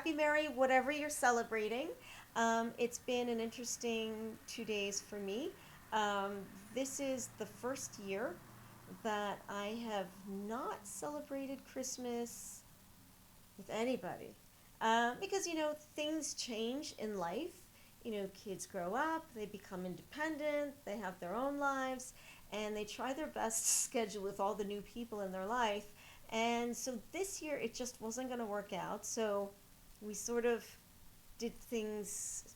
happy, merry, whatever you're celebrating. It's been an interesting 2 days for me. Um, this is the first year that I have not celebrated Christmas with anybody. Because, things change in life. Kids grow up, they become independent, they have their own lives, and they try their best to schedule with all the new people in their life. And so this year it just wasn't going to work out. So we sort of did things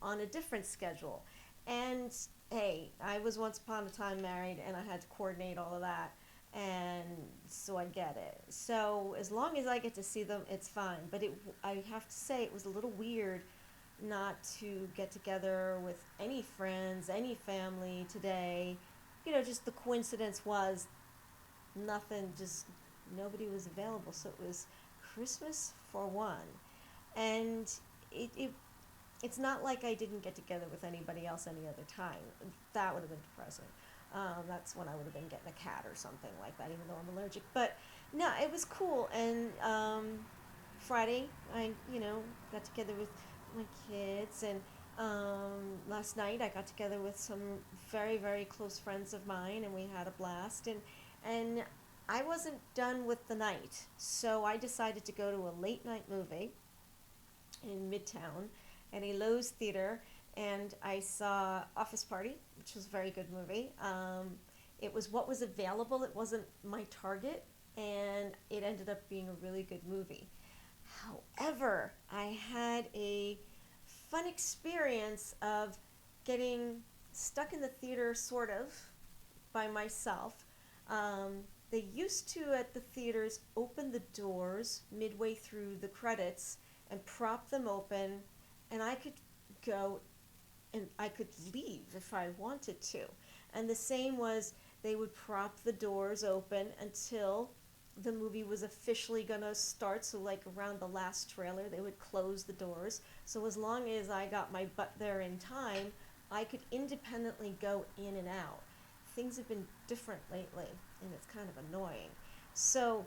on a different schedule. And hey, I was once upon a time married and I had to coordinate all of that. And so I get it. So as long as I get to see them, it's fine. But I have to say, it was a little weird not to get together with any friends, any family today. Just the coincidence was nothing, just nobody was available. So it was Christmas for one. And it it's not like I didn't get together with anybody else any other time. That would have been depressing. That's when I would have been getting a cat or something like that, even though I'm allergic. But no, it was cool. And Friday, I got together with my kids, and last night I got together with some very very close friends of mine, and we had a blast. And I wasn't done with the night, so I decided to go to a late night movie in Midtown at a Lowe's theater, and I saw Office Party, which was a very good movie. It was what was available. It wasn't my target, and it ended up being a really good movie. However, I had a fun experience of getting stuck in the theater, sort of, by myself. They used to, at the theaters, open the doors midway through the credits and prop them open, and I could go and I could leave if I wanted to. And the same was, they would prop the doors open until the movie was officially gonna start. So like around the last trailer, they would close the doors. So as long as I got my butt there in time, I could independently go in and out. Things have been different lately, and it's kind of annoying. So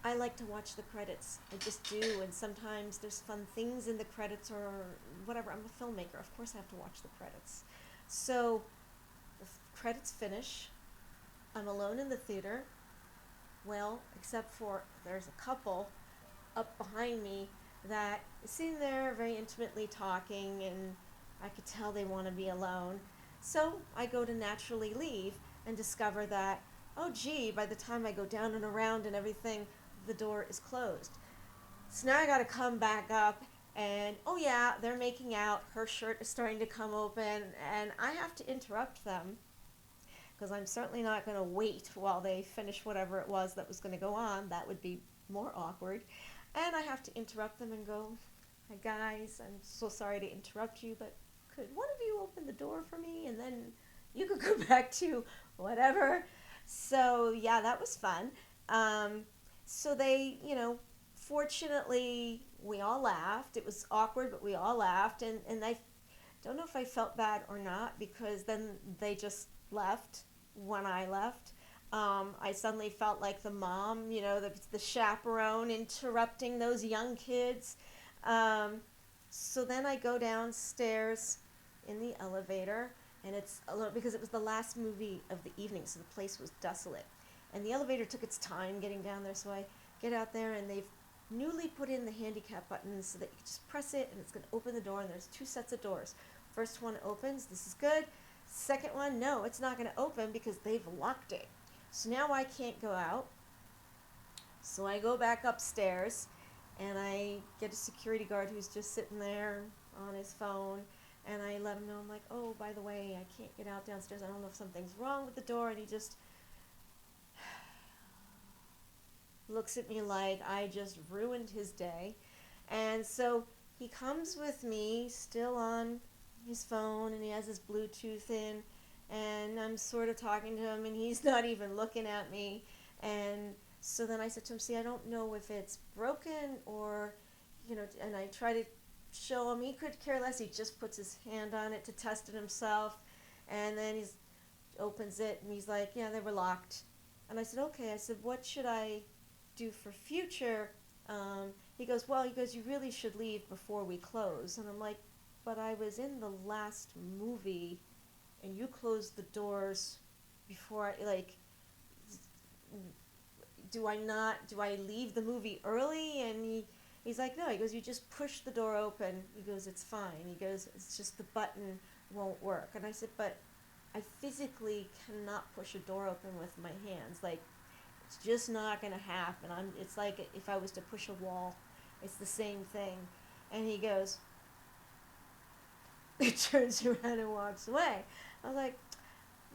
I like to watch the credits. I just do, and sometimes there's fun things in the credits or whatever. I'm a filmmaker, of course I have to watch the credits. So the credits finish. I'm alone in the theater. Well, except for there's a couple up behind me that is sitting there very intimately talking, and I could tell they want to be alone. So I go to naturally leave and discover that, oh gee, by the time I go down and around and everything, the door is closed. So now I gotta come back up, and oh yeah, they're making out, her shirt is starting to come open, and I have to interrupt them because I'm certainly not going to wait while they finish whatever it was that was going to go on. That would be more awkward. And I have to interrupt them and go, hi guys, I'm so sorry to interrupt you, but could one of you open the door for me, and then you could go back to whatever. So yeah, that was fun. So they, fortunately, we all laughed. It was awkward, but we all laughed. And I don't know if I felt bad or not, because then they just left when I left. I suddenly felt like the mom, the chaperone interrupting those young kids. So then I go downstairs in the elevator, and it's a little, because it was the last movie of the evening, so the place was desolate. And the elevator took its time getting down there, so I get out there, and they've newly put in the handicap buttons so that you can just press it and it's going to open the door, and there's two sets of doors. First one opens, this is good. Second one, no, it's not going to open because they've locked it. So now I can't go out. So I go back upstairs, and I get a security guard who's just sitting there on his phone, and I let him know, I'm like, oh, by the way, I can't get out downstairs. I don't know if something's wrong with the door. And he just looks at me like I just ruined his day. And so he comes with me, still on his phone, and he has his Bluetooth in, and I'm sort of talking to him, and he's not even looking at me. And so then I said to him, see, I don't know if it's broken or, and I try to show him. He could care less. He just puts his hand on it to test it himself, and then he opens it, and he's like, yeah, they were locked. And I said, okay. I said, what should I do for future He goes, well, he goes, you really should leave before we close. And I'm like, but I was in the last movie and you closed the doors before I, like, do I leave the movie early? And he's like, no, he goes, you just push the door open. He goes, it's fine. He goes, it's just the button won't work. And I said, but I physically cannot push a door open with my hands. Like, it's just not going to happen. It's like if I was to push a wall, it's the same thing. And he goes, he turns around and walks away. I was like,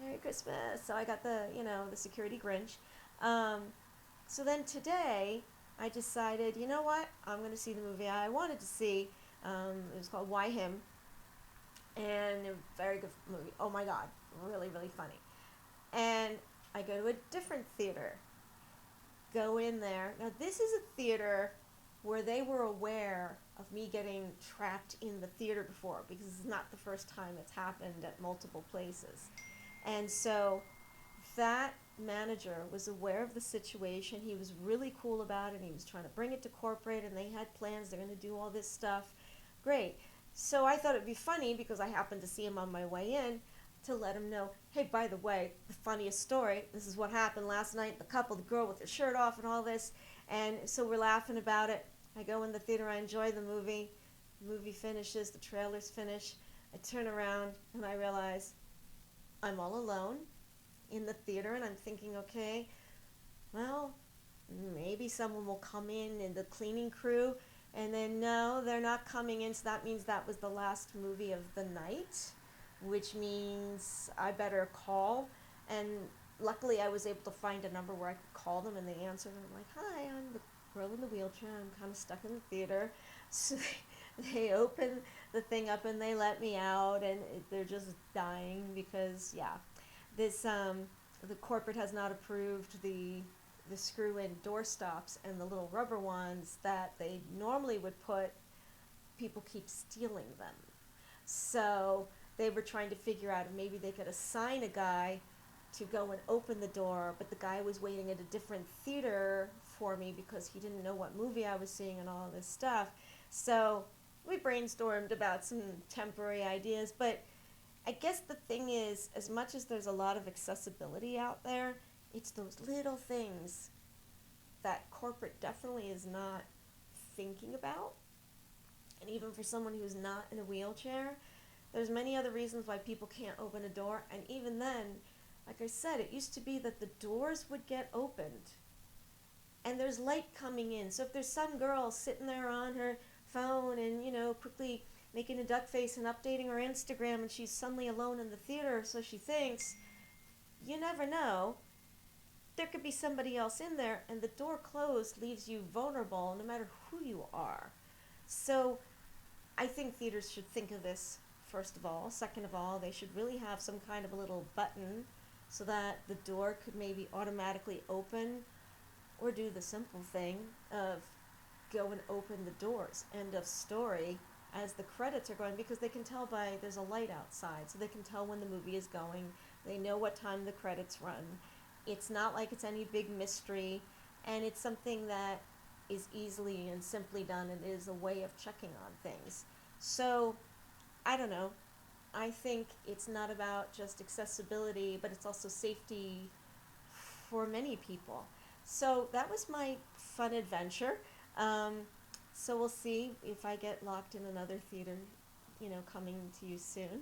Merry Christmas. So I got the security Grinch. Um, so then today, I decided, you know what? I'm going to see the movie I wanted to see. It was called Why Him? And a very good movie. Oh my God. Really, really funny. And I go to a different theater. Go in there. Now, this is a theater where they were aware of me getting trapped in the theater before, because it's not the first time it's happened at multiple places. And so that manager was aware of the situation. He was really cool about it. He was trying to bring it to corporate, and they had plans. They're going to do all this stuff. Great. So I thought it'd be funny, because I happened to see him on my way in, to let him know, hey, by the way, the funniest story, this is what happened last night, the girl with her shirt off and all this. And so we're laughing about it. I go in the theater, I enjoy the movie. The movie finishes, the trailers finish. I turn around and I realize I'm all alone in the theater, and I'm thinking, okay, well, maybe someone will come in the cleaning crew. And then no, they're not coming in, so that means that was the last movie of the night, which means I better call. And luckily I was able to find a number where I could call them, and they answered, and I'm like, hi, I'm the girl in the wheelchair, I'm kind of stuck in the theater. So they open the thing up and they let me out, and they're just dying because, yeah, this the corporate has not approved the screw-in door stops, and the little rubber ones that they normally would put, people keep stealing them. So they were trying to figure out if maybe they could assign a guy to go and open the door, but the guy was waiting at a different theater for me because he didn't know what movie I was seeing and all this stuff. So we brainstormed about some temporary ideas, but I guess the thing is, as much as there's a lot of accessibility out there, it's those little things that corporate definitely is not thinking about. And even for someone who's not in a wheelchair, there's many other reasons why people can't open a door. And even then, like I said, it used to be that the doors would get opened and there's light coming in. So if there's some girl sitting there on her phone and, quickly making a duck face and updating her Instagram, and she's suddenly alone in the theater, so she thinks, you never know, there could be somebody else in there, and the door closed leaves you vulnerable no matter who you are. So I think theaters should think of this, first of all. Second of all, they should really have some kind of a little button so that the door could maybe automatically open, or do the simple thing of go and open the doors, end of story, as the credits are going, because they can tell there's a light outside, so they can tell when the movie is going. They know what time the credits run. It's not like it's any big mystery, and it's something that is easily and simply done, and is a way of checking on things. So, I don't know. I think it's not about just accessibility, but it's also safety for many people. So that was my fun adventure. So we'll see if I get locked in another theater, coming to you soon.